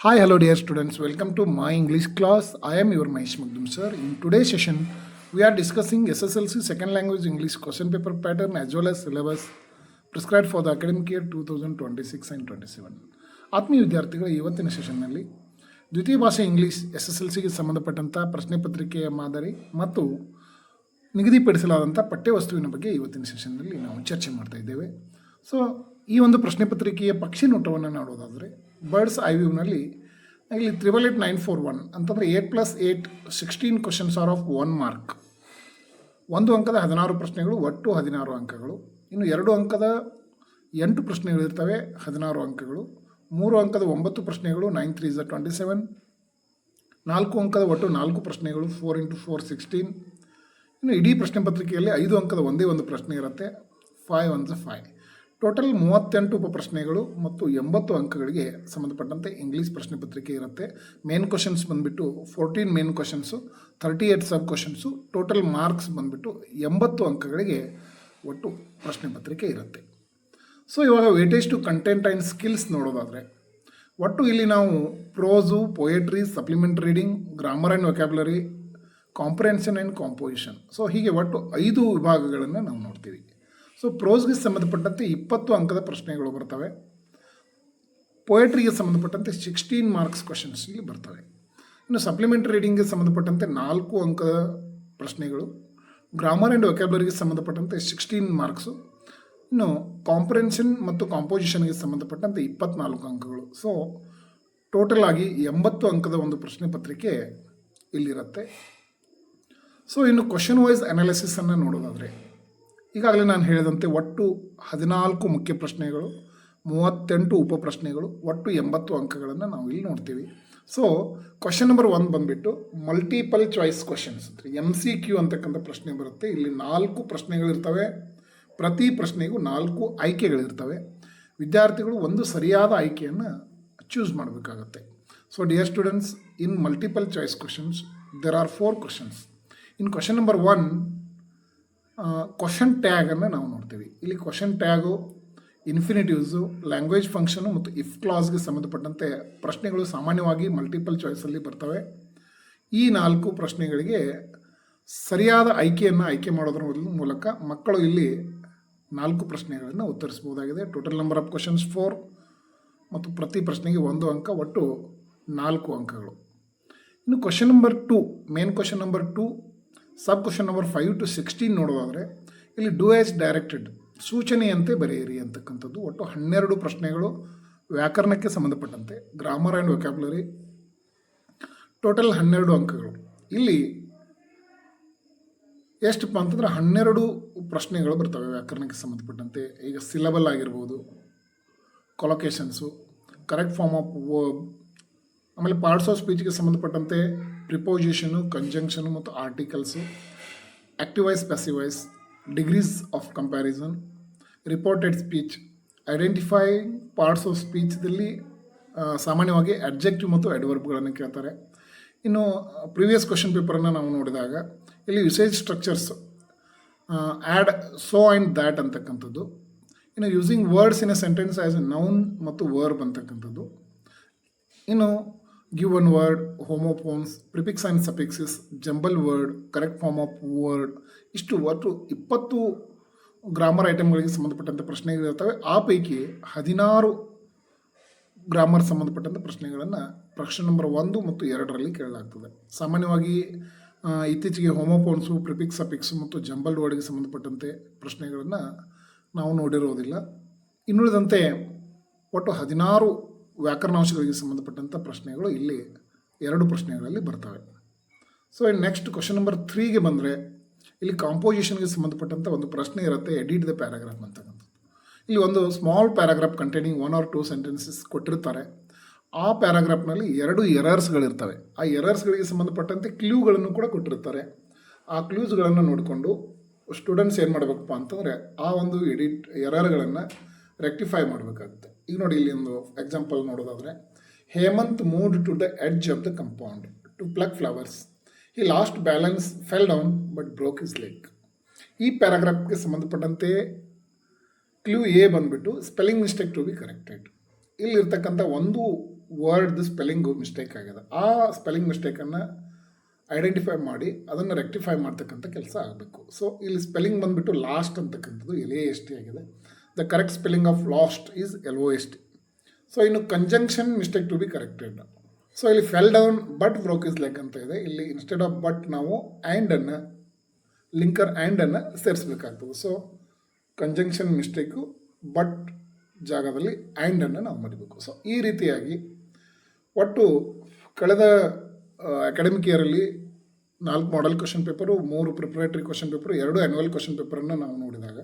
Hi, hello dear students. Welcome to my English class. I am your Mahesh Magdum sir. In today's session, we are discussing SSLC second language English question paper pattern as well as syllabus prescribed for the academic year 2026 and 27. ಆತ್ಮೀಯ ವಿದ್ಯಾರ್ಥಿಗಳ ಇವತ್ತಿನ ಸೆಷನ್ನಲ್ಲಿ ದ್ವಿತೀಯ ಭಾಷೆ English SSLCಗೆ ಸಂಬಂಧಪಟ್ಟಂಥ ಪ್ರಶ್ನೆ ಪತ್ರಿಕೆಯ ಮಾದರಿ ಮತ್ತು ನಿಗದಿಪಡಿಸಲಾದಂಥ ಪಠ್ಯವಸ್ತುವಿನ ಬಗ್ಗೆ ಇವತ್ತಿನ ಸೆಷನ್ನಲ್ಲಿ ನಾವು ಚರ್ಚೆ ಮಾಡ್ತಾ ಇದ್ದೇವೆ. ಸೊ ಈ ಒಂದು ಪ್ರಶ್ನೆ ಪತ್ರಿಕೆಯ ಪಕ್ಷಿ ನೋಟವನ್ನು ನೋಡೋದಾದರೆ ಬರ್ಡ್ಸ್ ಐ ವ್ಯೂನಲ್ಲಿ ಇಲ್ಲಿ 888-941 ಅಂತಂದರೆ 8+8 16 ಕ್ವಶನ್ಸ್ ಆರ್ ಆಫ್ 1 ಮಾರ್ಕ್. 1 ಅಂಕದ 16 ಪ್ರಶ್ನೆಗಳು, ಒಟ್ಟು 16 ಅಂಕಗಳು. ಇನ್ನು 2 ಅಂಕದ 8 ಪ್ರಶ್ನೆಗಳಿರ್ತವೆ, 16 ಅಂಕಗಳು. 3 ಅಂಕದ 9 ಪ್ರಶ್ನೆಗಳು, 9 3 is 27. 4 ಅಂಕದ ಒಟ್ಟು 4 ಪ್ರಶ್ನೆಗಳು, 4 × 4 16. ಇನ್ನು ಇಡೀ ಪ್ರಶ್ನೆ ಪತ್ರಿಕೆಯಲ್ಲಿ 5 ಅಂಕದ ಒಂದೇ ಒಂದು ಪ್ರಶ್ನೆ ಇರುತ್ತೆ, 5 1 5. ಟೋಟಲ್ 38 ಉಪಪ್ರಶ್ನೆಗಳು ಮತ್ತು 80 ಅಂಕಗಳಿಗೆ ಸಂಬಂಧಪಟ್ಟಂತೆ ಇಂಗ್ಲೀಷ್ ಪ್ರಶ್ನೆ ಪತ್ರಿಕೆ ಇರುತ್ತೆ. ಮೇನ್ ಕ್ವಶನ್ಸ್ ಬಂದುಬಿಟ್ಟು 14 main questions, 38 sub questions. Total marks ಬಂದುಬಿಟ್ಟು 80 ಅಂಕಗಳಿಗೆ ಒಟ್ಟು ಪ್ರಶ್ನೆ ಪತ್ರಿಕೆ ಇರುತ್ತೆ. ಸೊ ಇವಾಗ weightage to content and skills ನೋಡೋದಾದರೆ ಒಟ್ಟು ಇಲ್ಲಿ ನಾವು prose, poetry, supplement reading, grammar and vocabulary, comprehension and composition. So ಹೀಗೆ ಒಟ್ಟು 5 ವಿಭಾಗಗಳನ್ನು ನಾವು ನೋಡ್ತೀವಿ. ಸೊ ಪ್ರೋಸ್ಗೆ ಸಂಬಂಧಪಟ್ಟಂತೆ 20 ಅಂಕದ ಪ್ರಶ್ನೆಗಳು ಬರ್ತವೆ. ಪೊಯೆಟ್ರಿಗೆ ಸಂಬಂಧಪಟ್ಟಂತೆ 16 ಮಾರ್ಕ್ಸ್ ಕ್ವಶನ್ಸ್ ಇಲ್ಲಿ ಬರ್ತವೆ. ಇನ್ನು ಸಪ್ಲಿಮೆಂಟರಿ ರೀಡಿಂಗ್ಗೆ ಸಂಬಂಧಪಟ್ಟಂತೆ 4 ಅಂಕದ ಪ್ರಶ್ನೆಗಳು, ಗ್ರಾಮರ್ ಆ್ಯಂಡ್ ವೊಕ್ಯಾಬ್ಯುಲರಿಗೆ ಸಂಬಂಧಪಟ್ಟಂತೆ 16 ಮಾರ್ಕ್ಸು, ಇನ್ನು ಕಾಂಪ್ರಿಹೆನ್ಷನ್ ಮತ್ತು ಕಾಂಪೋಸಿಷನ್ಗೆ ಸಂಬಂಧಪಟ್ಟಂತೆ 24 ಅಂಕಗಳು. ಸೊ ಟೋಟಲ್ ಆಗಿ 80 ಅಂಕದ ಒಂದು ಪ್ರಶ್ನೆ ಪತ್ರಿಕೆ ಇಲ್ಲಿರುತ್ತೆ. ಸೊ ಇನ್ನು ಕ್ವಶನ್ ವೈಸ್ ಅನಾಲಿಸಿಸನ್ನು ನೋಡೋದಾದರೆ ಈಗಾಗಲೇ ನಾನು ಹೇಳಿದಂತೆ ಒಟ್ಟು 14 ಮುಖ್ಯ ಪ್ರಶ್ನೆಗಳು, 38 ಉಪಪ್ರಶ್ನೆಗಳು, ಒಟ್ಟು 80 ಅಂಕಗಳನ್ನು ನಾವು ಇಲ್ಲಿ ನೋಡ್ತೀವಿ. ಸೊ ಕ್ವಶನ್ ನಂಬರ್ 1 ಬಂದುಬಿಟ್ಟು ಮಲ್ಟಿಪಲ್ ಚಾಯ್ಸ್ ಕ್ವಶನ್ಸ್, MCQ ಅಂತಕ್ಕಂಥ ಪ್ರಶ್ನೆ ಬರುತ್ತೆ. ಇಲ್ಲಿ 4 ಪ್ರಶ್ನೆಗಳಿರ್ತವೆ, ಪ್ರತಿ ಪ್ರಶ್ನೆಗೂ 4 ಆಯ್ಕೆಗಳಿರ್ತವೆ. ವಿದ್ಯಾರ್ಥಿಗಳು ಒಂದು ಸರಿಯಾದ ಆಯ್ಕೆಯನ್ನು ಚೂಸ್ ಮಾಡಬೇಕಾಗತ್ತೆ. So dear students, in multiple choice questions there are 4 questions. In question number 1 question ಟ್ಯಾಗನ್ನು ನಾವು ನೋಡ್ತೀವಿ. ಇಲ್ಲಿ question tag, infinitives, language function ಮತ್ತು ಇಫ್ ಕ್ಲಾಸ್ಗೆ ಸಂಬಂಧಪಟ್ಟಂತೆ ಪ್ರಶ್ನೆಗಳು ಸಾಮಾನ್ಯವಾಗಿ ಮಲ್ಟಿಪಲ್ ಚಾಯ್ಸಲ್ಲಿ ಬರ್ತವೆ. ಈ 4 ಪ್ರಶ್ನೆಗಳಿಗೆ ಸರಿಯಾದ ಆಯ್ಕೆಯನ್ನು ಆಯ್ಕೆ ಮಾಡೋದ್ರ ಮೂಲಕ ಮಕ್ಕಳು ಇಲ್ಲಿ 4 ಪ್ರಶ್ನೆಗಳನ್ನು ಉತ್ತರಿಸ್ಬೋದಾಗಿದೆ. ಟೋಟಲ್ ನಂಬರ್ ಆಫ್ ಕ್ವಶನ್ಸ್ 4 ಮತ್ತು ಪ್ರತಿ ಪ್ರಶ್ನೆಗೆ 1 ಅಂಕ, ಒಟ್ಟು 4 ಅಂಕಗಳು. ಇನ್ನು question number 2, main question number 2, sub question number 5 to 16 ನೋಡೋದಾದರೆ ಇಲ್ಲಿ ಡೂ ಆ್ಯಸ್ ಡೈರೆಕ್ಟೆಡ್, ಸೂಚನೆಯಂತೆ ಬರೆಯಿರಿ ಅಂತಕ್ಕಂಥದ್ದು. ಒಟ್ಟು 12 ಪ್ರಶ್ನೆಗಳು ವ್ಯಾಕರಣಕ್ಕೆ ಸಂಬಂಧಪಟ್ಟಂತೆ, ಗ್ರಾಮರ್ ಆ್ಯಂಡ್ ವೊಕ್ಯಾಬ್ಯುಲರಿ. ಟೋಟಲ್ 12 ಅಂಕಗಳು. ಇಲ್ಲಿ ಎಷ್ಟಪ್ಪ ಅಂತಂದರೆ 12 ಪ್ರಶ್ನೆಗಳು ಬರ್ತವೆ ವ್ಯಾಕರಣಕ್ಕೆ ಸಂಬಂಧಪಟ್ಟಂತೆ. ಈಗ ಸಿಲಬಲ್ ಆಗಿರ್ಬೋದು, collocations, correct form of verb, ಆಮೇಲೆ ಪಾರ್ಟ್ಸ್ ಆಫ್ ಸ್ಪೀಚ್ಗೆ ಸಂಬಂಧಪಟ್ಟಂತೆ ಪ್ರಿಪೋಸಿಷನು, ಕಂಜಂಕ್ಷನು ಮತ್ತು articles, active voice, passive voice, degrees of comparison, reported speech, identify parts of ಸ್ಪೀಚ್ದಲ್ಲಿ ಸಾಮಾನ್ಯವಾಗಿ ಅಡ್ಜೆಕ್ಟಿವ್ ಮತ್ತು ಅಡ್ವರ್ಬ್ಗಳನ್ನು ಕೇಳ್ತಾರೆ. ಇನ್ನು ಪ್ರೀವಿಯಸ್ ಕ್ವಶನ್ ಪೇಪರನ್ನು ನಾವು ನೋಡಿದಾಗ ಇಲ್ಲಿ usage structures, add, so and that ಅಂತಕ್ಕಂಥದ್ದು. ಇನ್ನು using words in a sentence as a noun ಮತ್ತು ವರ್ಬ್ ಅಂತಕ್ಕಂಥದ್ದು. ಇನ್ನು given word, homophones, prefix and suffixes, jumble word, correct form of word, ಇಷ್ಟು ಒಟ್ಟು 20 ಗ್ರಾಮರ್ ಐಟಮ್ಗಳಿಗೆ ಸಂಬಂಧಪಟ್ಟಂಥ ಪ್ರಶ್ನೆಗಳಿರ್ತವೆ. ಆ ಪೈಕಿ 16 ಗ್ರಾಮರ್ ಸಂಬಂಧಪಟ್ಟಂಥ ಪ್ರಶ್ನೆಗಳನ್ನು ಪ್ರಶ್ನೆ ನಂಬರ್ 1 ಮತ್ತು 2ರಲ್ಲಿ ಕೇಳಲಾಗ್ತದೆ. ಸಾಮಾನ್ಯವಾಗಿ ಇತ್ತೀಚೆಗೆ ಹೋಮೋಫೋನ್ಸು, ಪ್ರಿಫಿಕ್ಸ್, ಸಫಿಕ್ಸು ಮತ್ತು ಜಂಬಲ್ ವರ್ಡ್ಗೆ ಸಂಬಂಧಪಟ್ಟಂತೆ ಪ್ರಶ್ನೆಗಳನ್ನು ನಾವು ನೋಡಿರೋದಿಲ್ಲ. ಇನ್ನುಳಿದಂತೆ ಒಟ್ಟು 16 ವ್ಯಾಕರಣಾಂಶಗಳಿಗೆ ಸಂಬಂಧಪಟ್ಟಂಥ ಪ್ರಶ್ನೆಗಳು ಇಲ್ಲಿ 2 ಪ್ರಶ್ನೆಗಳಲ್ಲಿ ಬರ್ತವೆ. ಸೊ ನೆಕ್ಸ್ಟ್ ಕ್ವಶನ್ ನಂಬರ್ 3ಗೆ ಬಂದರೆ ಇಲ್ಲಿ ಕಾಂಪೋಸಿಷನ್ಗೆ ಸಂಬಂಧಪಟ್ಟಂಥ ಒಂದು ಪ್ರಶ್ನೆ ಇರುತ್ತೆ, ಎಡಿಟ್ ದ ಪ್ಯಾರಾಗ್ರಾಫ್ ಅಂತಕ್ಕಂಥದ್ದು. ಇಲ್ಲಿ ಒಂದು small paragraph containing 1 or 2 sentences ಕೊಟ್ಟಿರ್ತಾರೆ. ಆ ಪ್ಯಾರಾಗ್ರಾಫ್ನಲ್ಲಿ 2 ಎರರ್ಸ್ಗಳಿರ್ತವೆ. ಆ ಎರರ್ಸ್ಗಳಿಗೆ ಸಂಬಂಧಪಟ್ಟಂತೆ ಕ್ಲೂಗಳನ್ನು ಕೂಡ ಕೊಟ್ಟಿರ್ತಾರೆ. ಆ ಕ್ಲೂಸ್ಗಳನ್ನು ನೋಡಿಕೊಂಡು ಸ್ಟೂಡೆಂಟ್ಸ್ ಏನು ಮಾಡಬೇಕಪ್ಪ ಅಂತಂದರೆ ಆ ಒಂದು ಎರರ್ಗಳನ್ನು ರೆಕ್ಟಿಫೈ ಮಾಡಬೇಕಾಗುತ್ತೆ. ಈಗ ನೋಡಿ, ಇಲ್ಲಿ ಒಂದು ಎಕ್ಸಾಂಪಲ್ ನೋಡೋದಾದರೆ, Hemant moved to the edge of the compound to pluck flowers. He lost balance, fell down but broke his leg. ಈ ಪ್ಯಾರಾಗ್ರಾಫ್ಗೆ ಸಂಬಂಧಪಟ್ಟಂತೆ ಕ್ಲೂ ಎ ಬಂದುಬಿಟ್ಟು spelling mistake to be corrected. ಇಲ್ಲಿರ್ತಕ್ಕಂಥ ಒಂದು ವರ್ಡ್ದು ಸ್ಪೆಲ್ಲಿಂಗು ಮಿಸ್ಟೇಕ್ ಆಗಿದೆ. ಆ ಸ್ಪೆಲ್ಲಿಂಗ್ ಮಿಸ್ಟೇಕನ್ನು ಐಡೆಂಟಿಫೈ ಮಾಡಿ ಅದನ್ನು ರೆಕ್ಟಿಫೈ ಮಾಡ್ತಕ್ಕಂಥ ಕೆಲಸ ಆಗಬೇಕು. ಸೊ ಇಲ್ಲಿ ಸ್ಪೆಲ್ಲಿಂಗ್ ಬಂದುಬಿಟ್ಟು ಲಾಸ್ಟ್ ಅಂತಕ್ಕಂಥದ್ದು LAST ಆಗಿದೆ. The correct spelling of last is LOST. So ಇನ್ನು conjunction mistake to be corrected. So ಇಲ್ಲಿ fell down but broke is leg ಅಂತ ಇದೆ. ಇಲ್ಲಿ ಇನ್ಸ್ಟೆಡ್ ಆಫ್ ಬಟ್ ನಾವು ಆ್ಯಂಡನ್ನು ಲಿಂಕರ್ ಆ್ಯಂಡನ್ನು ಸೇರಿಸ್ಬೇಕಾಗ್ತದೆ. ಸೊ ಕಂಜಂಕ್ಷನ್ ಮಿಸ್ಟೇಕು ಬಟ್ ಜಾಗದಲ್ಲಿ ಆ್ಯಂಡನ್ನು ನಾವು ಮಾಡಬೇಕು. ಸೊ ಈ ರೀತಿಯಾಗಿ ಒಟ್ಟು ಕಳೆದ ಅಕಾಡೆಮಿಕ್ ಇಯರಲ್ಲಿ 4 model question paper, 3 preparatory question paper, 2 annual question ಪೇಪರನ್ನು ನಾವು ನೋಡಿದಾಗ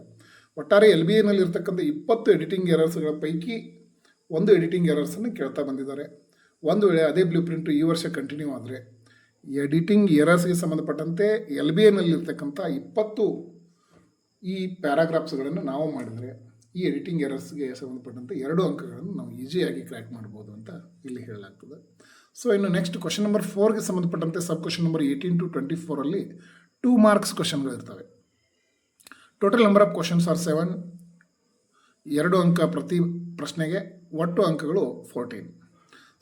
ಒಟ್ಟಾರೆ LBAನಲ್ಲಿ ಇರ್ತಕ್ಕಂಥ 20 ಎಡಿಟಿಂಗ್ ಎರರ್ಸ್ಗಳ ಪೈಕಿ 1 ಎಡಿಟಿಂಗ್ ಎರರ್ಸನ್ನು ಕೇಳ್ತಾ ಬಂದಿದ್ದಾರೆ. ಒಂದು ವೇಳೆ ಅದೇ ಬ್ಲೂ ಪ್ರಿಂಟು ಈ ವರ್ಷ ಕಂಟಿನ್ಯೂ ಆದರೆ ಎಡಿಟಿಂಗ್ ಎರರ್ಸ್ಗೆ ಸಂಬಂಧಪಟ್ಟಂತೆ LBAನಲ್ಲಿರ್ತಕ್ಕಂಥ 20 ಈ ಪ್ಯಾರಾಗ್ರಾಫ್ಸ್ಗಳನ್ನು ನಾವು ಮಾಡಿದರೆ ಈ ಎಡಿಟಿಂಗ್ ಎರರ್ಸ್ಗೆ ಸಂಬಂಧಪಟ್ಟಂತೆ 2 ಅಂಕಗಳನ್ನು ನಾವು ಈಸಿಯಾಗಿ ಕ್ರ್ಯಾಕ್ ಮಾಡ್ಬೋದು ಅಂತ ಇಲ್ಲಿ ಹೇಳಲಾಗ್ತದೆ. ಸೊ ಇನ್ನು ನೆಕ್ಸ್ಟ್ ಕ್ವಶನ್ ನಂಬರ್ 4ಗೆ ಸಂಬಂಧಪಟ್ಟಂತೆ sub question number 18 to 24 2 marks ಕ್ವಶನ್ಗಳಿರ್ತವೆ. Total number of questions are 7. 2 ಅಂಕ ಪ್ರತಿ ಪ್ರಶ್ನೆಗೆ, ಒಟ್ಟು ಅಂಕಗಳು 14.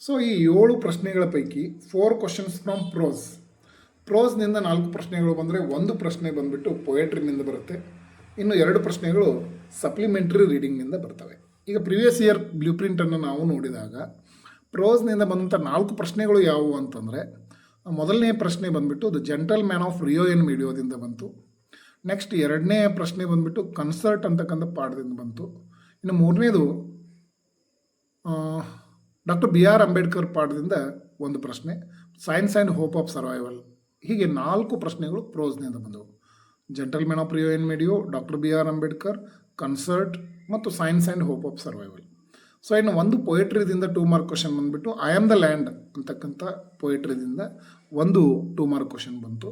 ಸೊ ಈ 7 ಪ್ರಶ್ನೆಗಳ ಪೈಕಿ 4 ಕ್ವಶನ್ಸ್ ಫ್ರಮ್ ಪ್ರೋಸ್ನಿಂದ 4 ಪ್ರಶ್ನೆಗಳು ಬಂದರೆ 1 ಪ್ರಶ್ನೆ ಬಂದುಬಿಟ್ಟು ಪೊಯೆಟ್ರಿನಿಂದ ಬರುತ್ತೆ. ಇನ್ನು 2 ಪ್ರಶ್ನೆಗಳು ಸಪ್ಲಿಮೆಂಟ್ರಿ ರೀಡಿಂಗ್ನಿಂದ ಬರ್ತವೆ. ಈಗ ಪ್ರಿವಿಯಸ್ ಇಯರ್ ಬ್ಲೂ ಪ್ರಿಂಟನ್ನು ನಾವು ನೋಡಿದಾಗ ಪ್ರೋಸ್ನಿಂದ ಬಂದಂಥ 4 ಪ್ರಶ್ನೆಗಳು ಯಾವುವು ಅಂತಂದರೆ, ಮೊದಲನೇ ಪ್ರಶ್ನೆ ಬಂದುಬಿಟ್ಟು the gentleman of Rio en ಮೀಡಿಯೋದಿಂದ ಬಂತು. ನೆಕ್ಸ್ಟ್ 2ನೇ ಪ್ರಶ್ನೆ ಬಂದುಬಿಟ್ಟು ಕನ್ಸರ್ಟ್ ಅಂತಕ್ಕಂಥ ಪಾಠದಿಂದ ಬಂತು. ಇನ್ನು 3ನೇದು ಡಾಕ್ಟರ್ BR ಅಂಬೇಡ್ಕರ್ ಪಾಠದಿಂದ 1 ಪ್ರಶ್ನೆ, science and hope of survival. ಹೀಗೆ 4 ಪ್ರಶ್ನೆಗಳು ಪ್ರೋಸ್ನಿಂದ ಬಂದವು. Gentleman of Rio en Medio, doctor BR Ambedkar, concert ಮತ್ತು science and hope of survival. So ಇನ್ನು 1 ಪೊಯೆಟ್ರಿದಿಂದ 2 ಮಾರ್ಕ್ ಕ್ವಶನ್ ಬಂದುಬಿಟ್ಟು ಐ ಆಮ್ ದ ಲ್ಯಾಂಡ್ ಅಂತಕ್ಕಂಥ ಪೊಯೆಟ್ರಿದಿಂದ 1 2 ಮಾರ್ಕ್ ಕ್ವಶನ್ ಬಂತು.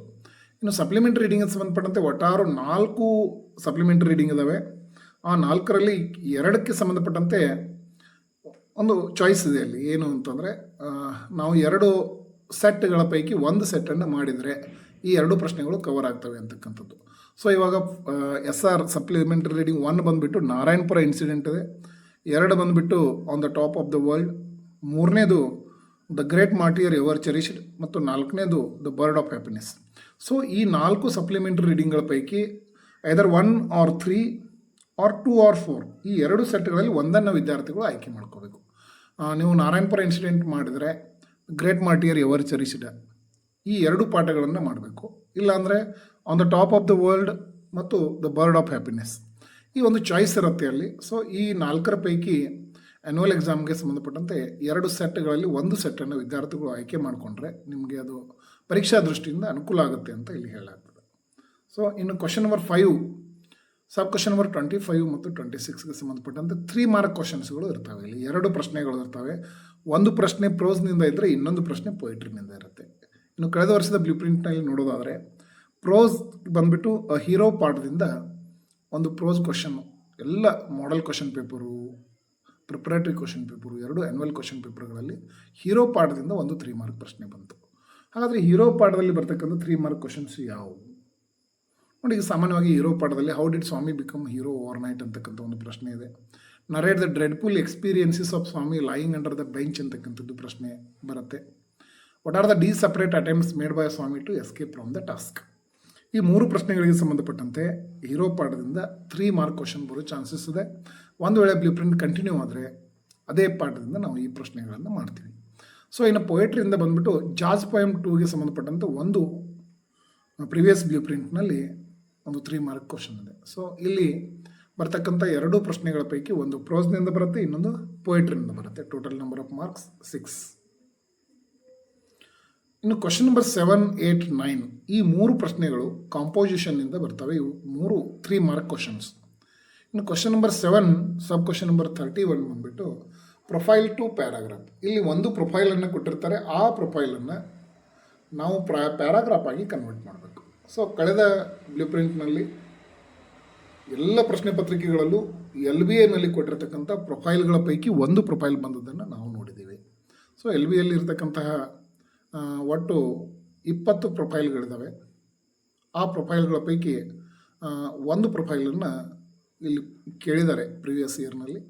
ಇನ್ನು ಸಪ್ಲಿಮೆಂಟ್ರಿ ರೀಡಿಂಗಿಗೆ ಸಂಬಂಧಪಟ್ಟಂತೆ ಒಟ್ಟಾರು 4 ಸಪ್ಲಿಮೆಂಟ್ರಿ ರೀಡಿಂಗ್ ಇದ್ದಾವೆ. ಆ 4ರಲ್ಲಿ 2ಕ್ಕೆ ಸಂಬಂಧಪಟ್ಟಂತೆ ಒಂದು ಚಾಯ್ಸ್ ಇದೆ. ಅಲ್ಲಿ ಏನು ಅಂತಂದರೆ, ನಾವು 2 ಸೆಟ್ಗಳ ಪೈಕಿ 1 ಸೆಟ್ಟನ್ನು ಮಾಡಿದರೆ ಈ 2 ಪ್ರಶ್ನೆಗಳು ಕವರ್ ಆಗ್ತವೆ ಅಂತಕ್ಕಂಥದ್ದು. ಸೊ ಇವಾಗ SR ಸಪ್ಲಿಮೆಂಟ್ರಿ ರೀಡಿಂಗ್ 1 ಬಂದುಬಿಟ್ಟು ನಾರಾಯಣಪುರ ಇನ್ಸಿಡೆಂಟ್ ಇದೆ, 2 ಬಂದುಬಿಟ್ಟು on the top of the world, 3ನೇದು the great martyr ever cherished ಮತ್ತು 4ನೇದು the bird of happiness. So ಈ 4 ಸಪ್ಲಿಮೆಂಟ್ರಿ ರೀಡಿಂಗ್ಗಳ ಪೈಕಿ ಐದರ್ 1 or 3 or 2 or 4 ಈ 2 ಸೆಟ್ಗಳಲ್ಲಿ ಒಂದನ್ನು ವಿದ್ಯಾರ್ಥಿಗಳು ಆಯ್ಕೆ ಮಾಡ್ಕೋಬೇಕು. ನೀವು ನಾರಾಯಣಪುರ ಇನ್ಸಿಡೆಂಟ್ ಮಾಡಿದರೆ ಗ್ರೇಟ್ ಮಾರ್ಟಿಯರ್ ಎವರ್ ಚೆರಿಶ್ಡ್ ಈ 2 ಪಾಠಗಳನ್ನು ಮಾಡಬೇಕು. ಇಲ್ಲಾಂದರೆ on the top of the world ಮತ್ತು ದ ಬರ್ಡ್ ಆಫ್ ಹ್ಯಾಪಿನೆಸ್ ಈ ಒಂದು ಚಾಯ್ಸ್ ಇರುತ್ತೆ ಅಲ್ಲಿ. ಸೊ ಈ 4ರ ಪೈಕಿ ಆ್ಯನ್ಯುವಲ್ ಎಕ್ಸಾಮ್ಗೆ ಸಂಬಂಧಪಟ್ಟಂತೆ 2 ಸೆಟ್ಗಳಲ್ಲಿ 1 ಸೆಟ್ಟನ್ನು ವಿದ್ಯಾರ್ಥಿಗಳು ಆಯ್ಕೆ ಮಾಡಿಕೊಂಡ್ರೆ ನಿಮಗೆ ಅದು ಪರೀಕ್ಷಾ ದೃಷ್ಟಿಯಿಂದ ಅನುಕೂಲ ಆಗುತ್ತೆ ಅಂತ ಇಲ್ಲಿ ಹೇಳಲಾಗ್ತದೆ. ಸೊ ಇನ್ನು ಕ್ವಶನ್ ನಂಬರ್ 5 ಸಬ್ ಕ್ವಶನ್ ನಂಬರ್ 25 ಮತ್ತು 26ಗೆ ಸಂಬಂಧಪಟ್ಟಂತೆ 3 ಮಾರ್ಕ್ ಕ್ವಶನ್ಸ್ಗಳು ಇರ್ತವೆ. ಇಲ್ಲಿ 2 ಪ್ರಶ್ನೆಗಳು ಇರ್ತವೆ. 1 ಪ್ರಶ್ನೆ ಪ್ರೋಸ್ನಿಂದ ಇದ್ದರೆ ಇನ್ನೊಂದು ಪ್ರಶ್ನೆ ಪೊಯೆಟ್ರಿನಿಂದ ಇರುತ್ತೆ. ಇನ್ನು ಕಳೆದ ವರ್ಷದ ಬ್ಲೂ ಪ್ರಿಂಟ್ನಲ್ಲಿ ನೋಡೋದಾದರೆ ಪ್ರೋಸ್ ಬಂದುಬಿಟ್ಟು ಹೀರೋ ಪಾಠದಿಂದ 1 ಪ್ರೋಸ್ ಕ್ವಶನ್ನು, ಎಲ್ಲ model question paper, preparatory question paper, 2 annual question ಪೇಪರ್ಗಳಲ್ಲಿ ಹೀರೋ ಪಾಠದಿಂದ 1 3 ಮಾರ್ಕ್ ಪ್ರಶ್ನೆ ಬಂತು. ಹಾಗಾದರೆ ಹೀರೋ ಪಾಠದಲ್ಲಿ ಬರ್ತಕ್ಕಂಥ 3 ಮಾರ್ಕ್ ಕ್ವಶನ್ಸ್ ಯಾವುವು ನೋಡಿ. ಈಗ ಸಾಮಾನ್ಯವಾಗಿ ಹೀರೋ ಪಾಠದಲ್ಲಿ how did Swami become hero overnight ಅಂತಕ್ಕಂಥ ಒಂದು ಪ್ರಶ್ನೆ ಇದೆ. Narrate the dreadful experiences of Swami lying under the bench ಅಂತಕ್ಕಂಥದ್ದು ಪ್ರಶ್ನೆ ಬರುತ್ತೆ. What are the separate attempts made by Swami to escape from the task. ಈ 3 ಪ್ರಶ್ನೆಗಳಿಗೆ ಸಂಬಂಧಪಟ್ಟಂತೆ ಹೀರೋ ಪಾಠದಿಂದ 3 ಮಾರ್ಕ್ ಕ್ವಶನ್ ಬರೋ ಚಾನ್ಸಸ್ ಇದೆ. ಒಂದು ವೇಳೆ ಬ್ಲೂ ಪ್ರಿಂಟ್ ಕಂಟಿನ್ಯೂ ಆದರೆ ಅದೇ ಪಾಠದಿಂದ ನಾವು ಈ ಪ್ರಶ್ನೆಗಳನ್ನು ಮಾಡ್ತೀವಿ. ಸೊ ಇನ್ನು ಪೊಯೆಟ್ರಿಯಿಂದ ಬಂದುಬಿಟ್ಟು ಜಾಜ್ ಪೋಯಮ್ 2ಗೆ ಸಂಬಂಧಪಟ್ಟಂತೆ 1 ಪ್ರಿವಿಯಸ್ ಬ್ಲೂ ಪ್ರಿಂಟ್ನಲ್ಲಿ 1 3 ಮಾರ್ಕ್ ಕ್ವಶನ್ ಇದೆ. ಸೊ ಇಲ್ಲಿ ಬರ್ತಕ್ಕಂಥ 2 ಪ್ರಶ್ನೆಗಳ ಪೈಕಿ 1 ಪ್ರೋಸ್ನಿಂದ ಬರುತ್ತೆ, ಇನ್ನೊಂದು ಪೊಯೆಟ್ರಿನಿಂದ ಬರುತ್ತೆ. Total number of marks 6. ಇನ್ನು ಕ್ವಶನ್ ನಂಬರ್ 7, 8, 9 ಈ 3 ಪ್ರಶ್ನೆಗಳು ಕಾಂಪೋಸಿಷನ್ನಿಂದ ಬರ್ತವೆ. ಇವು 3 ಮಾರ್ಕ್ ಕ್ವಶನ್ಸ್. ಇನ್ನು ಕ್ವಶನ್ ನಂಬರ್ 7 ಸಬ್ ಕ್ವಶನ್ ನಂಬರ್ 31 ಬಂದುಬಿಟ್ಟು ಪ್ರೊಫೈಲ್ ಟು ಪ್ಯಾರಾಗ್ರಾಫ್. ಇಲ್ಲಿ 1 ಪ್ರೊಫೈಲನ್ನು ಕೊಟ್ಟಿರ್ತಾರೆ, ಆ ಪ್ರೊಫೈಲನ್ನು ನಾವು ಪ್ಯಾರಾಗ್ರಾಫ್ ಆಗಿ ಕನ್ವರ್ಟ್ ಮಾಡಬೇಕು. ಸೊ ಕಳೆದ ಬ್ಲೂ ಪ್ರಿಂಟ್ನಲ್ಲಿ ಎಲ್ಲ ಪ್ರಶ್ನೆ ಪತ್ರಿಕೆಗಳಲ್ಲೂ LBAನಲ್ಲಿ ಕೊಟ್ಟಿರ್ತಕ್ಕಂಥ ಪ್ರೊಫೈಲ್ಗಳ ಪೈಕಿ 1 ಪ್ರೊಫೈಲ್ ಬಂದದ್ದನ್ನು ನಾವು ನೋಡಿದ್ದೀವಿ. ಸೊ LBAಯಲ್ಲಿ ಇರ್ತಕ್ಕಂತಹ ಒಟ್ಟು 20 ಪ್ರೊಫೈಲ್ಗಳಿದ್ದಾವೆ. ಆ ಪ್ರೊಫೈಲ್ಗಳ ಪೈಕಿ 1 ಪ್ರೊಫೈಲನ್ನು ಇಲ್ಲಿ ಕೇಳಿದ್ದಾರೆ ಪ್ರಿವಿಯಸ್ ಇಯರ್ನಲ್ಲಿ.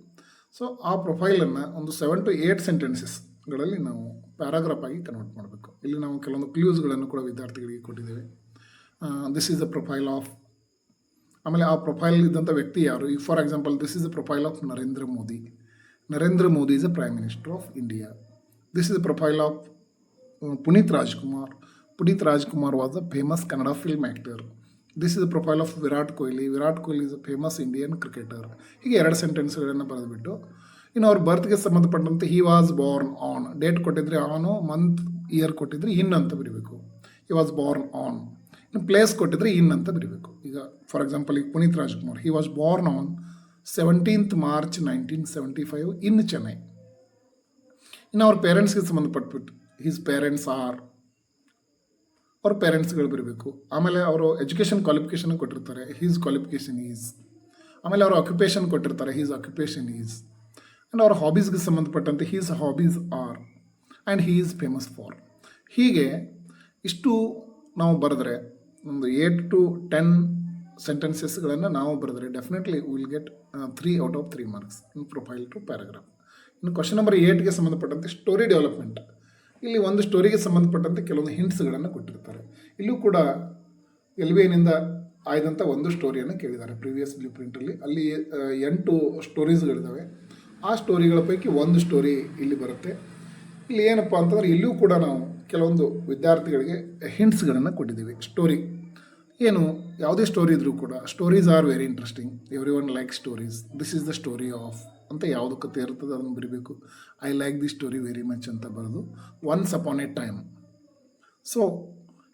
ಸೊ ಆ ಪ್ರೊಫೈಲನ್ನು ಒಂದು 7 to 8 ಸೆಂಟೆನ್ಸಸ್ ಗಳಲ್ಲಿ ನಾವು ಪ್ಯಾರಾಗ್ರಾಫ್ ಆಗಿ ಕನ್ವರ್ಟ್ ಮಾಡಬೇಕು. ಇಲ್ಲಿ ನಾವು ಕೆಲವೊಂದು ಕ್ಲೂಸ್ಗಳನ್ನು ಕೂಡ ವಿದ್ಯಾರ್ಥಿಗಳಿಗೆ ಕೊಟ್ಟಿದ್ದೇವೆ. This is the profile of, ಆಮೇಲೆ ಆ ಪ್ರೊಫೈಲ್ ಇದ್ದಂಥ ವ್ಯಕ್ತಿ ಯಾರು. ಈಗ for example this is the profile of Narendra Modi. Narendra Modi is the prime minister of India. This is the profile of Puneeth Rajkumar. Puneeth Rajkumar was a famous Kannada film actor. This is the profile of Virat Kohli. Virat Kohli is a famous Indian cricketer. ಹೀಗೆ 2 ಸೆಂಟೆನ್ಸ್ಗಳನ್ನು ಬರೆದುಬಿಟ್ಟು ಇನ್ನು ಅವ್ರ ಬರ್ತ್ಗೆ ಸಂಬಂಧಪಟ್ಟಂತೆ he was Born on, date ಕೊಟ್ಟಿದ್ರೆ ಆನು, month year ಕೊಟ್ಟಿದ್ರೆ ಇನ್ ಅಂತ ಬರೀಬೇಕು. He was Born on. ಇನ್ನು ಪ್ಲೇಸ್ ಕೊಟ್ಟಿದ್ರೆ ಇನ್ ಅಂತ ಬರೀಬೇಕು. ಈಗ ಫಾರ್ ಎಕ್ಸಾಂಪಲ್ ಈಗ Puneeth Rajkumar, he was Born on 17th March 1975 ಇನ್ ಚೆನ್ನೈ. ಇನ್ನು ಅವ್ರ ಪೇರೆಂಟ್ಸ್ಗೆ ಸಂಬಂಧಪಟ್ಬಿಟ್ಟು ಹಿಸ್ ಪೇರೆಂಟ್ಸ್ ಆರ್, ಅವ್ರ ಪೇರೆಂಟ್ಸ್ಗಳು ಬರಬೇಕು. ಆಮೇಲೆ ಅವರು ಎಜುಕೇಷನ್ ಕ್ವಾಲಿಫಿಕೇಷನ್ ಕೊಟ್ಟಿರ್ತಾರೆ, ಹೀಸ್ ಕ್ವಾಲಿಫಿಕೇಷನ್ ಈಸ್. ಆಮೇಲೆ ಅವರು ಆಕ್ಯುಪೇಷನ್ ಕೊಟ್ಟಿರ್ತಾರೆ, ಹೀಸ್ ಆಕ್ಯುಪೇಷನ್ ಈಸ್. ಆ್ಯಂಡ್ ಅವ್ರ ಹಾಬೀಸ್ಗೆ ಸಂಬಂಧಪಟ್ಟಂತೆ his hobbies are and he is famous for. ಹೀಗೆ ಇಷ್ಟು ನಾವು ಬರೆದ್ರೆ ಒಂದು 8 to 10 ಸೆಂಟೆನ್ಸಸ್ಗಳನ್ನು ನಾವು ಬರೆದ್ರೆ definitely will get 3 out of 3 marks in profile to paragraph. ಇನ್ನು ಕ್ವಶನ್ ನಂಬರ್ 8ಗೆ ಸಂಬಂಧಪಟ್ಟಂತೆ ಸ್ಟೋರಿ ಡೆವಲಪ್ಮೆಂಟ್. ಇಲ್ಲಿ ಒಂದು ಸ್ಟೋರಿಗೆ ಸಂಬಂಧಪಟ್ಟಂತೆ ಕೆಲವೊಂದು ಹಿಂಟ್ಸ್ಗಳನ್ನು ಕೊಟ್ಟಿರ್ತಾರೆ. ಇಲ್ಲೂ ಕೂಡ LBIನಿಂದ ಆಯ್ದಂಥ ಒಂದು ಸ್ಟೋರಿಯನ್ನು ಕೇಳಿದ್ದಾರೆ ಪ್ರೀವಿಯಸ್ ಬ್ಲೂ ಪ್ರಿಂಟಲ್ಲಿ. ಅಲ್ಲಿ 8 ಸ್ಟೋರೀಸ್ಗಳಿದ್ದಾವೆ. ಆ ಸ್ಟೋರಿಗಳ ಪೈಕಿ ಒಂದು ಸ್ಟೋರಿ ಇಲ್ಲಿ ಬರುತ್ತೆ. ಇಲ್ಲಿ ಏನಪ್ಪ ಅಂತಂದರೆ ಇಲ್ಲೂ ಕೂಡ ನಾವು ಕೆಲವೊಂದು ವಿದ್ಯಾರ್ಥಿಗಳಿಗೆ ಹಿಂಟ್ಸ್ಗಳನ್ನು ಕೊಟ್ಟಿದ್ದೀವಿ. ಸ್ಟೋರಿ ಏನು, ಯಾವುದೇ ಸ್ಟೋರಿ ಇದ್ರೂ ಕೂಡ stories are very interesting, every one like stories, this is the story of ಅಂತ ಯಾವುದು ಕತೆ ಇರ್ತದೆ ಅದನ್ನು ಬರೀಬೇಕು. I like the story very much ಅಂತ ಬರೆದು once upon a time. So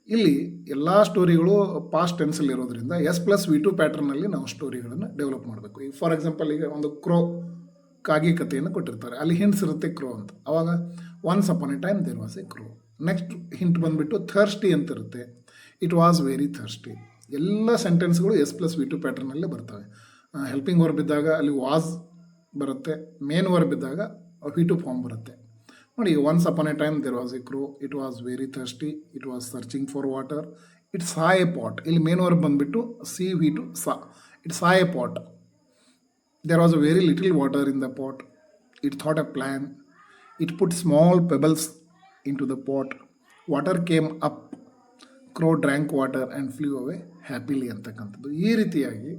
ಇಲ್ಲಿ ಎಲ್ಲ ಸ್ಟೋರಿಗಳು ಪಾಸ್ಟ್ ಟೆನ್ಸಲ್ಲಿ ಇರೋದ್ರಿಂದ S+V2 ಪ್ಯಾಟರ್ನಲ್ಲಿ ನಾವು ಸ್ಟೋರಿಗಳನ್ನು ಡೆವಲಪ್ ಮಾಡಬೇಕು. ಈಗ ಫಾರ್ ಎಕ್ಸಾಂಪಲ್ ಈಗ ಒಂದು ಕ್ರೋ, ಕಾಗಿ ಕಥೆಯನ್ನು ಕೊಟ್ಟಿರ್ತಾರೆ, ಅಲ್ಲಿ ಹಿಂಟ್ಸ್ ಇರುತ್ತೆ ಕ್ರೋ ಅಂತ. ಆವಾಗ once upon a time there was a crow. Next hint ಬಂದುಬಿಟ್ಟು ಥರ್ಸ್ಟಿ ಅಂತ ಇರುತ್ತೆ, ಇಟ್ ವಾಸ್ ವೆರಿ ಥರ್ಸ್ಟಿ. ಎಲ್ಲ ಸೆಂಟೆನ್ಸ್ಗಳು S+V2 ಪ್ಯಾಟರ್ನಲ್ಲೇ ಬರ್ತವೆ. ಹೆಲ್ಪಿಂಗ್ ವರ್ಬ್ ಇದ್ದಾಗ ಅಲ್ಲಿ ವಾಸ್ ಬರುತ್ತೆ, ಮೇನ್ ವರ್ಬ್ ಇದ್ದಾಗ V2 ಫಾರ್ಮ್ ಬರುತ್ತೆ. ನೋಡಿ, once upon a time there was a crow, it was very thirsty, it was searching for water, it saw a pot. ಇಲ್ಲಿ main verb ಬಂದುಬಿಟ್ಟು CV2 saw, it saw a pot. There was a very little water in the pot. It thought a plan. It put small pebbles into the pot. Water came up. Crow drank water and flew away happily ಅಂತಕ್ಕಂಥದ್ದು. ಈ ರೀತಿಯಾಗಿ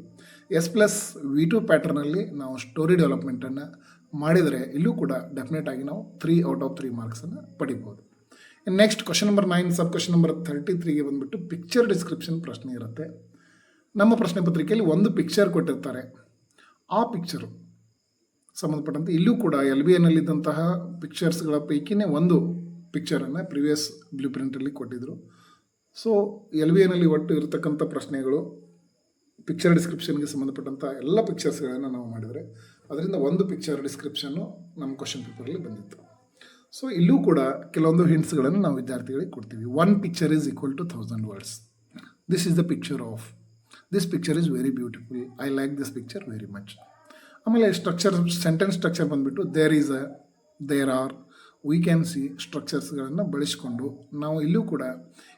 S+V2 ಪ್ಯಾಟರ್ನಲ್ಲಿ ನಾವು story ಡೆವಲಪ್ಮೆಂಟನ್ನು ಮಾಡಿದರೆ ಇಲ್ಲೂ ಕೂಡ definite ಆಗಿ ನಾವು 3 out of 3 ಮಾರ್ಕ್ಸನ್ನು ಪಡಿಬೋದು. Next question number 9 sub question number 33ಗೆ ಬಂದುಬಿಟ್ಟು ಪಿಕ್ಚರ್ ಡಿಸ್ಕ್ರಿಪ್ಷನ್ ಪ್ರಶ್ನೆ ಇರುತ್ತೆ. ನಮ್ಮ ಪ್ರಶ್ನೆ ಪತ್ರಿಕೆಯಲ್ಲಿ ಒಂದು ಪಿಕ್ಚರ್ ಕೊಟ್ಟಿರ್ತಾರೆ. ಆ ಪಿಕ್ಚರು ಸಂಬಂಧಪಟ್ಟಂತೆ ಇಲ್ಲೂ ಕೂಡ LBIನಲ್ಲಿದ್ದಂತಹ ಪಿಕ್ಚರ್ಸ್ಗಳ ಪೈಕಿನೇ ಒಂದು ಪಿಕ್ಚರನ್ನು ಪ್ರಿವಿಯಸ್ ಬ್ಲೂ ಪ್ರಿಂಟಲ್ಲಿ ಕೊಟ್ಟಿದ್ದರು. ಸೊ LBIನಲ್ಲಿ ಒಟ್ಟು ಇರತಕ್ಕಂಥ ಪ್ರಶ್ನೆಗಳು ಪಿಕ್ಚರ್ ಡಿಸ್ಕ್ರಿಪ್ಷನ್ಗೆ ಸಂಬಂಧಪಟ್ಟಂಥ ಎಲ್ಲ ಪಿಕ್ಚರ್ಸ್ಗಳನ್ನು ನಾವು ಮಾಡಿದರೆ ಅದರಿಂದ ಒಂದು ಪಿಕ್ಚರ್ ಡಿಸ್ಕ್ರಿಪ್ಷನ್ನು ನಮ್ಮ ಕ್ವಶನ್ ಪೇಪರಲ್ಲಿ ಬಂದಿತ್ತು. ಸೊ ಇಲ್ಲೂ ಕೂಡ ಕೆಲವೊಂದು ಹಿಂಟ್ಸ್ಗಳನ್ನು ನಾವು ವಿದ್ಯಾರ್ಥಿಗಳಿಗೆ ಕೊಡ್ತೀವಿ. 1 picture is equal to 1000 words. This is the picture of, this picture is very beautiful, I like this picture very much. ಆಮೇಲೆ ಸ್ಟ್ರಕ್ಚರ್, ಸೆಂಟೆನ್ಸ್ ಸ್ಟ್ರಕ್ಚರ್ ಬಂದುಬಿಟ್ಟು there is uh, there are, we can see ಸ್ಟ್ರಕ್ಚರ್ಸ್ಗಳನ್ನು ಬಳಸಿಕೊಂಡು ನಾವು ಇಲ್ಲೂ ಕೂಡ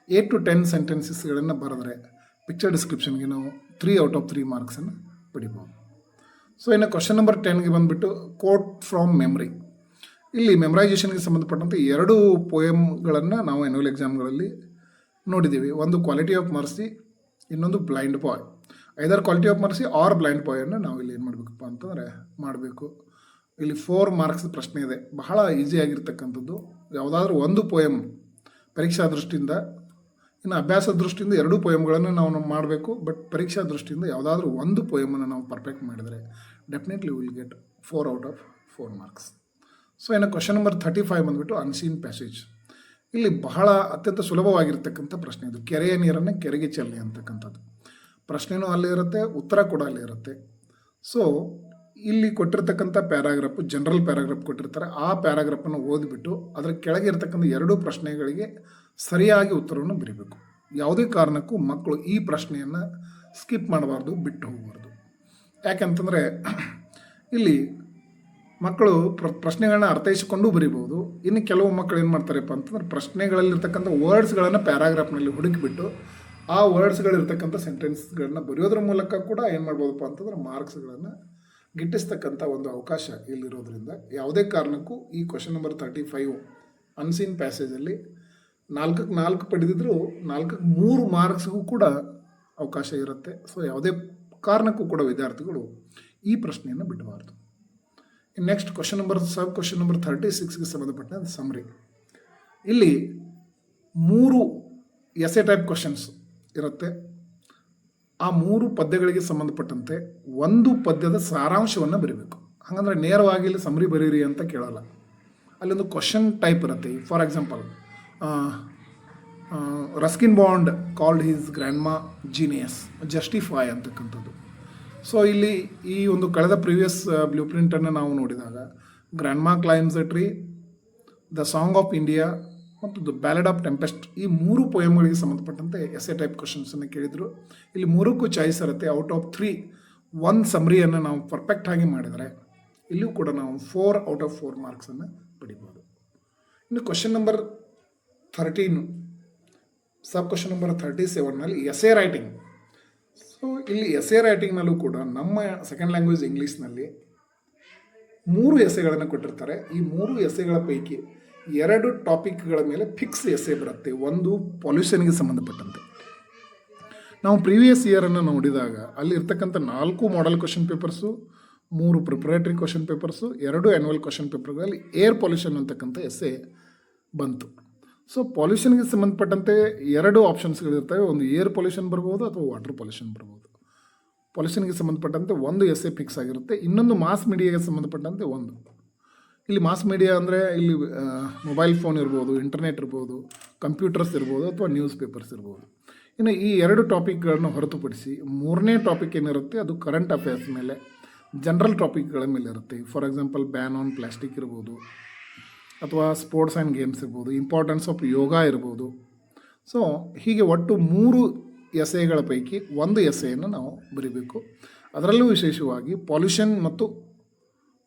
8 to 10 ಸೆಂಟೆನ್ಸಸ್ಗಳನ್ನು ಬರೆದ್ರೆ picture ಡಿಸ್ಕ್ರಿಪ್ಷನ್ಗೆ ನಾವು 3 out of 3 ಮಾರ್ಕ್ಸನ್ನು ಪಡಿಬೋದು. ಸೊ ಇನ್ನು ಕ್ವಶನ್ ನಂಬರ್ 10ಗೆ ಬಂದುಬಿಟ್ಟು ಕೋಟ್ ಫ್ರಾಮ್ ಮೆಮ್ರಿ. ಇಲ್ಲಿ ಮೆಮರೈಸೇಷನ್ಗೆ ಸಂಬಂಧಪಟ್ಟಂತೆ 2 ಪೋಯಮ್ಗಳನ್ನು ನಾವು ಆ್ಯನ್ಯುವಲ್ ಎಕ್ಸಾಮ್ಗಳಲ್ಲಿ ನೋಡಿದ್ದೀವಿ. ಒಂದು ಕ್ವಾಲಿಟಿ ಆಫ್ ಮರ್ಸಿ, ಇನ್ನೊಂದು blind boy. Either quality of mercy or blind ಬಾಯನ್ನು ನಾವು ಇಲ್ಲಿ ಏನು ಮಾಡಬೇಕಪ್ಪ ಅಂತಂದರೆ ಮಾಡಬೇಕು. ಇಲ್ಲಿ 4 ಮಾರ್ಕ್ಸ್ ಪ್ರಶ್ನೆ ಇದೆ, ಬಹಳ ಈಸಿಯಾಗಿರ್ತಕ್ಕಂಥದ್ದು. ಯಾವುದಾದ್ರೂ ಒಂದು ಪೋಯಮ್ ಪರೀಕ್ಷಾ ದೃಷ್ಟಿಯಿಂದ, ಇನ್ನು ಅಭ್ಯಾಸ ದೃಷ್ಟಿಯಿಂದ 2 ಪೋಯಮ್ಗಳನ್ನು ನಾವು ಮಾಡಬೇಕು. ಬಟ್ ಪರೀಕ್ಷಾ ದೃಷ್ಟಿಯಿಂದ ಯಾವುದಾದ್ರೂ ಒಂದು ಪೋಯಮನ್ನು ನಾವು ಪರ್ಫೆಕ್ಟ್ ಮಾಡಿದರೆ definitely will get 4 out of 4 marks. So ಇನ್ನು ಕ್ವಶನ್ ನಂಬರ್ 35 ಬಂದುಬಿಟ್ಟು ಅನ್ಸೀನ್ ಪ್ಯಾಸೇಜ್. ಇಲ್ಲಿ ಬಹಳ ಅತ್ಯಂತ ಸುಲಭವಾಗಿರ್ತಕ್ಕಂಥ ಪ್ರಶ್ನೆ ಇದು. ಕೆರೆಯ ನೀರನ್ನು ಕೆರೆಗೆ ಚೆಲ್ಲಿ ಅಂತಕ್ಕಂಥದ್ದು. ಪ್ರಶ್ನೆನೂ ಅಲ್ಲೇ ಇರುತ್ತೆ, ಉತ್ತರ ಕೂಡ ಅಲ್ಲೇ ಇರುತ್ತೆ. ಸೊ ಇಲ್ಲಿ ಕೊಟ್ಟಿರ್ತಕ್ಕಂಥ ಪ್ಯಾರಾಗ್ರಾಫ್, ಜನರಲ್ ಪ್ಯಾರಾಗ್ರಾಫ್ ಕೊಟ್ಟಿರ್ತಾರೆ. ಆ ಪ್ಯಾರಾಗ್ರಾಫನ್ನು ಓದಿಬಿಟ್ಟು ಅದರ ಕೆಳಗೆ ಇರತಕ್ಕಂಥ 2 ಪ್ರಶ್ನೆಗಳಿಗೆ ಸರಿಯಾಗಿ ಉತ್ತರವನ್ನು ಬರೀಬೇಕು. ಯಾವುದೇ ಕಾರಣಕ್ಕೂ ಮಕ್ಕಳು ಈ ಪ್ರಶ್ನೆಯನ್ನು ಸ್ಕಿಪ್ ಮಾಡಬಾರ್ದು, ಬಿಟ್ಟು ಹೋಗಬಾರ್ದು. ಯಾಕೆಂತಂದರೆ ಇಲ್ಲಿ ಮಕ್ಕಳು ಪ್ರಶ್ನೆಗಳನ್ನ ಅರ್ಥೈಸಿಕೊಂಡು ಬರೀಬೋದು. ಇನ್ನು ಕೆಲವು ಮಕ್ಕಳು ಏನು ಮಾಡ್ತಾರಪ್ಪ ಅಂತಂದ್ರೆ ಪ್ರಶ್ನೆಗಳಲ್ಲಿರ್ತಕ್ಕಂಥ ವರ್ಡ್ಸ್ಗಳನ್ನು ಪ್ಯಾರಾಗ್ರಾಫ್ನಲ್ಲಿ ಹುಡುಕಿಬಿಟ್ಟು ಆ ವರ್ಡ್ಸ್ಗಳಿರ್ತಕ್ಕಂಥ ಸೆಂಟೆನ್ಸ್ಗಳನ್ನ ಬರೆಯೋದ್ರ ಮೂಲಕ ಕೂಡ ಏನು ಮಾಡ್ಬೋದಪ್ಪ ಅಂತಂದ್ರೆ ಮಾರ್ಕ್ಸ್ಗಳನ್ನು ಗಿಟ್ಟಿಸ್ತಕ್ಕಂಥ ಒಂದು ಅವಕಾಶ ಇಲ್ಲಿರೋದ್ರಿಂದ ಯಾವುದೇ ಕಾರಣಕ್ಕೂ ಈ ಕ್ವಶನ್ ನಂಬರ್ 35 ಅನ್ಸೀನ್ ಪ್ಯಾಸೇಜಲ್ಲಿ 4ಕ್ಕೆ 4 ಪಡೆದಿದ್ದರೂ 4ಕ್ಕೆ 3 ಮಾರ್ಕ್ಸ್ಗೂ ಕೂಡ ಅವಕಾಶ ಇರುತ್ತೆ. ಸೊ ಯಾವುದೇ ಕಾರಣಕ್ಕೂ ಕೂಡ ವಿದ್ಯಾರ್ಥಿಗಳು ಈ ಪ್ರಶ್ನೆಯನ್ನು ಬಿಡಬಾರ್ದು. ನೆಕ್ಸ್ಟ್ ಕ್ವಶನ್ ನಂಬರ್ 36ಗೆ ಸಂಬಂಧಪಟ್ಟಂತೆ ಸಮ್ರಿ. ಇಲ್ಲಿ 3 ಎಸೆ ಟೈಪ್ ಕ್ವಶನ್ಸ್ ಇರುತ್ತೆ. ಆ 3 ಪದ್ಯಗಳಿಗೆ ಸಂಬಂಧಪಟ್ಟಂತೆ ಒಂದು ಪದ್ಯದ ಸಾರಾಂಶವನ್ನು ಬರೀಬೇಕು. ಹಾಗಂದ್ರೆ ನೇರವಾಗಿ ಇಲ್ಲಿ ಸಮ್ರಿ ಬರೀರಿ ಅಂತ ಕೇಳಲ್ಲ. ಅಲ್ಲೊಂದು ಕ್ವಶನ್ ಟೈಪ್ ಇರುತ್ತೆ. For example, Ruskin bond called his grand ಮಾ ಜೀನಿಯಸ್, ಜಸ್ಟಿಫೈ ಅಂತಕ್ಕಂಥದ್ದು. ಸೊ ಇಲ್ಲಿ ಈ ಒಂದು ಕಳೆದ ಪ್ರಿವಿಯಸ್ ಬ್ಲೂ ಪ್ರಿಂಟನ್ನು ನಾವು ನೋಡಿದಾಗ ಗ್ರ್ಯಾಂಡ್ ಮಾ climbs a tree, the song of India ಮತ್ತು ದ ಬ್ಯಾಲೆಡ್ ಆಫ್ ಟೆಂಪೆಸ್ಟ್, ಈ 3 ಪೊಯಮ್ಗಳಿಗೆ ಸಂಬಂಧಪಟ್ಟಂತೆ ಎಸೆ ಟೈಪ್ ಕ್ವಶನ್ಸನ್ನು ಕೇಳಿದರು. ಇಲ್ಲಿ 3ಕ್ಕೂ ಚಾಯ್ಸ್ ಇರುತ್ತೆ. ಔಟ್ ಆಫ್ 3 1 ಸಮ್ರಿಯನ್ನು ನಾವು ಪರ್ಫೆಕ್ಟಾಗಿ ಮಾಡಿದರೆ ಇಲ್ಲಿಯೂ ಕೂಡ ನಾವು 4 ಔಟ್ ಆಫ್ 4 ಮಾರ್ಕ್ಸನ್ನು ಪಡಿಬೋದು. ಇನ್ನು question number 13, sub question number 37ನಲ್ಲಿ ಎಸೆ ರೈಟಿಂಗ್. ಸೊ ಇಲ್ಲಿ ಎಸೆ ರೈಟಿಂಗ್ನಲ್ಲೂ ಕೂಡ ನಮ್ಮ ಸೆಕೆಂಡ್ ಲ್ಯಾಂಗ್ವೇಜ್ ಇಂಗ್ಲೀಷ್ನಲ್ಲಿ 3 ಎಸೆಗಳನ್ನು ಕೊಟ್ಟಿರ್ತಾರೆ. ಈ 3 ಎಸೆಗಳ ಪೈಕಿ 2 ಟಾಪಿಕ್ಗಳ ಮೇಲೆ ಫಿಕ್ಸ್ ಎಸೆ ಬರುತ್ತೆ. ಒಂದು ಪೊಲ್ಯೂಷನ್ಗೆ ಸಂಬಂಧಪಟ್ಟಂತೆ. ನಾವು ಪ್ರೀವಿಯಸ್ ಇಯರನ್ನು ನೋಡಿದಾಗ ಅಲ್ಲಿ ಇರ್ತಕ್ಕಂಥ 4 model question papers, 3 preparatory question papers, 2 annual question ಪೇಪರ್ಗಳಲ್ಲಿ ಏರ್ ಪೊಲ್ಯೂಷನ್ ಅಂತಕ್ಕಂಥ ಎಸೆ ಬಂತು. ಸೊ ಪೊಲ್ಯೂಷನ್ಗೆ ಸಂಬಂಧಪಟ್ಟಂತೆ 2 ಆಪ್ಷನ್ಸ್ಗಳಿರ್ತವೆ. ಒಂದು ಏರ್ ಪೊಲ್ಯೂಷನ್ ಬರ್ಬೋದು ಅಥವಾ ವಾಟರ್ ಪೊಲ್ಯೂಷನ್ ಬರ್ಬೋದು. ಪೊಲ್ಯೂಷನ್ಗೆ ಸಂಬಂಧಪಟ್ಟಂತೆ ಒಂದು ಎಸೆ ಫಿಕ್ಸ್ ಆಗಿರುತ್ತೆ. ಇನ್ನೊಂದು ಮಾಸ್ ಮೀಡಿಯಾಗೆ ಸಂಬಂಧಪಟ್ಟಂತೆ ಒಂದು. ಇಲ್ಲಿ ಮಾಸ್ ಮೀಡಿಯಾ ಅಂದರೆ ಇಲ್ಲಿ ಮೊಬೈಲ್ ಫೋನ್ ಇರ್ಬೋದು, ಇಂಟರ್ನೆಟ್ ಇರ್ಬೋದು, ಕಂಪ್ಯೂಟರ್ಸ್ ಇರ್ಬೋದು ಅಥವಾ ನ್ಯೂಸ್ ಪೇಪರ್ಸ್ ಇರ್ಬೋದು. ಇನ್ನು ಈ 2 ಟಾಪಿಕ್ಗಳನ್ನು ಹೊರತುಪಡಿಸಿ 3ನೇ ಟಾಪಿಕ್ ಏನಿರುತ್ತೆ ಅದು ಕರೆಂಟ್ ಅಫೇರ್ಸ್ ಮೇಲೆ, ಜನರಲ್ ಟಾಪಿಕ್ಗಳ ಮೇಲೆ ಇರುತ್ತೆ. For example, ban on plastic ಇರ್ಬೋದು ಅಥವಾ ಸ್ಪೋರ್ಟ್ಸ್ ಆ್ಯಂಡ್ ಗೇಮ್ಸ್ ಇರ್ಬೋದು, ಇಂಪಾರ್ಟೆನ್ಸ್ ಆಫ್ ಯೋಗ ಇರ್ಬೋದು. ಸೊ ಹೀಗೆ ಒಟ್ಟು 3 ಎಸೆಗಳ ಪೈಕಿ ಒಂದು ಎಸೆಯನ್ನು ನಾವು ಬರೀಬೇಕು. ಅದರಲ್ಲೂ ವಿಶೇಷವಾಗಿ ಪೊಲ್ಯೂಷನ್ ಮತ್ತು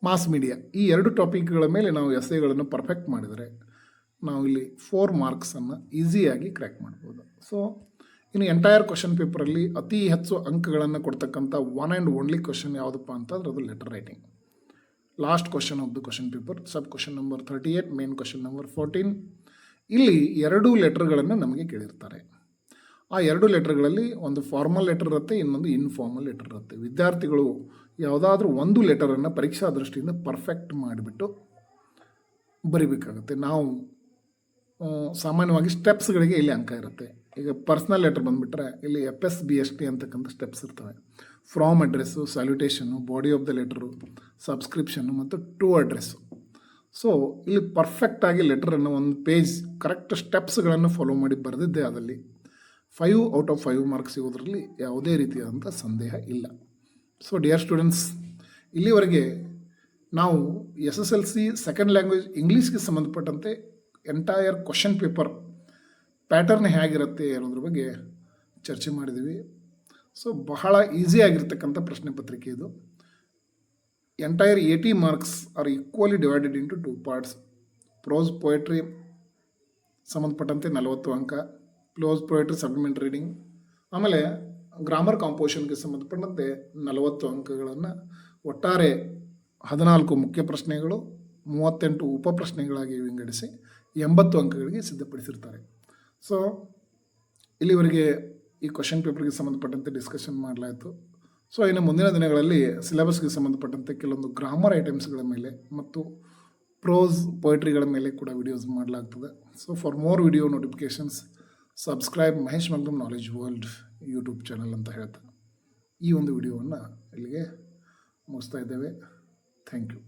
ಮಾಸ್ ಮೀಡಿಯಾ ಈ 2 ಟಾಪಿಕ್ಗಳ ಮೇಲೆ ನಾವು ಎಸೆಗಳನ್ನು ಪರ್ಫೆಕ್ಟ್ ಮಾಡಿದರೆ ನಾವು ಇಲ್ಲಿ 4 ಮಾರ್ಕ್ಸನ್ನು ಈಸಿಯಾಗಿ ಕ್ರ್ಯಾಕ್ ಮಾಡ್ಬೋದು. ಸೊ ಇನ್ನು ಎಂಟೈರ್ ಕ್ವಶನ್ ಪೇಪರಲ್ಲಿ ಅತಿ ಹೆಚ್ಚು ಅಂಕಗಳನ್ನು ಕೊಡ್ತಕ್ಕಂಥ ಒನ್ ಆ್ಯಂಡ್ ಓನ್ಲಿ ಕ್ವಶನ್ ಯಾವುದಪ್ಪ ಅಂತಂದ್ರೆ ಅದು letter writing. Last question of the question paper, sub question number 38, main question number 14. ಇಲ್ಲಿ 2 ಲೆಟರ್ಗಳನ್ನು ನಮಗೆ ಕೇಳಿರ್ತಾರೆ. ಆ 2 ಲೆಟರ್ಗಳಲ್ಲಿ ಒಂದು ಫಾರ್ಮಲ್ ಲೆಟರ್ ಇರುತ್ತೆ, ಇನ್ನೊಂದು ಇನ್ಫಾರ್ಮಲ್ ಲೆಟರ್ ಇರುತ್ತೆ. ವಿದ್ಯಾರ್ಥಿಗಳು ಯಾವುದಾದ್ರೂ ಒಂದು ಲೆಟರನ್ನು ಪರೀಕ್ಷಾ ದೃಷ್ಟಿಯಿಂದ ಪರ್ಫೆಕ್ಟ್ ಮಾಡಿಬಿಟ್ಟು ಬರಿಬೇಕಾಗುತ್ತೆ. ನಾವು ಸಾಮಾನ್ಯವಾಗಿ ಸ್ಟೆಪ್ಸ್ಗಳಿಗೆ ಇಲ್ಲಿ ಅಂಕ ಇರುತ್ತೆ. ಈಗ ಪರ್ಸ್ನಲ್ ಲೆಟರ್ ಬಂದುಬಿಟ್ರೆ ಇಲ್ಲಿ FSBST ಅಂತಕ್ಕಂಥ ಸ್ಟೆಪ್ಸ್ ಇರ್ತವೆ. From address, salutation, body of the letter, subscription ಮತ್ತು ಟು ಅಡ್ರೆಸ್ಸು. ಸೊ ಇಲ್ಲಿ ಪರ್ಫೆಕ್ಟಾಗಿ ಲೆಟರನ್ನು ಒಂದು ಪೇಜ್ ಕರೆಕ್ಟ್ ಸ್ಟೆಪ್ಸ್ಗಳನ್ನು ಫಾಲೋ ಮಾಡಿ ಬರೆದಿದ್ದೆ ಆದಲ್ಲಿ 5 ಔಟ್ ಆಫ್ 5 ಮಾರ್ಕ್ಸ್ ಸಿಗೋದ್ರಲ್ಲಿ ಯಾವುದೇ ರೀತಿಯಾದಂಥ ಸಂದೇಹ ಇಲ್ಲ. ಸೊ ಡಿಯರ್ ಸ್ಟೂಡೆಂಟ್ಸ್, ಇಲ್ಲಿವರೆಗೆ ನಾವು SSLC ಸೆಕೆಂಡ್ ಲ್ಯಾಂಗ್ವೇಜ್ ಇಂಗ್ಲೀಷ್ಗೆ ಸಂಬಂಧಪಟ್ಟಂತೆ ಎಂಟೈರ್ ಕ್ವಶನ್ ಪೇಪರ್ ಪ್ಯಾಟರ್ನ್ ಹೇಗಿರುತ್ತೆ ಅನ್ನೋದ್ರ ಬಗ್ಗೆ ಚರ್ಚೆ ಮಾಡಿದ್ದೀವಿ. ಸೊ ಬಹಳ ಈಸಿಯಾಗಿರ್ತಕ್ಕಂಥ ಪ್ರಶ್ನೆ ಪತ್ರಿಕೆ ಇದು. Entire 80 marks are equally divided into 2 parts. Prose poetry ಸಂಬಂಧಪಟ್ಟಂತೆ 40 ಅಂಕ, ಕ್ಲೋಸ್ ಪೊಯೆಟ್ರಿ ಸಪ್ಲಿಮೆಂಟ್ ರೀಡಿಂಗ್, ಆಮೇಲೆ ಗ್ರಾಮರ್ ಕಾಂಪೋಸಿಷನ್ಗೆ ಸಂಬಂಧಪಟ್ಟಂತೆ 40 ಅಂಕಗಳನ್ನು, ಒಟ್ಟಾರೆ 14 ಮುಖ್ಯ ಪ್ರಶ್ನೆಗಳು, 38 ಉಪ ಪ್ರಶ್ನೆಗಳಾಗಿ ವಿಂಗಡಿಸಿ 80 ಅಂಕಗಳಿಗೆ ಸಿದ್ಧಪಡಿಸಿರ್ತಾರೆ. ಸೊ ಇಲ್ಲಿವರೆಗೆ ಈ ಕ್ವಶನ್ ಪೇಪರ್ಗೆ ಸಂಬಂಧಪಟ್ಟಂತೆ ಡಿಸ್ಕಷನ್ ಮಾಡಲಾಯಿತು. ಸೊ ಇನ್ನು ಮುಂದಿನ ದಿನಗಳಲ್ಲಿ ಸಿಲೆಬಸ್ಗೆ ಸಂಬಂಧಪಟ್ಟಂತೆ ಕೆಲವೊಂದು ಗ್ರಾಮರ್ ಐಟಮ್ಸ್ಗಳ ಮೇಲೆ ಮತ್ತು ಪ್ರೋಸ್ ಪೊಯೆಟ್ರಿಗಳ ಮೇಲೆ ಕೂಡ ವಿಡಿಯೋಸ್ ಮಾಡಲಾಗ್ತದೆ. So for more video notifications subscribe Mahesh Magdum knowledge world YouTube channel ಅಂತ ಹೇಳ್ತಾ ಈ ಒಂದು ವಿಡಿಯೋವನ್ನು ಇಲ್ಲಿಗೆ ಮುಗಿಸ್ತಾ ಇದ್ದೇವೆ. Thank you.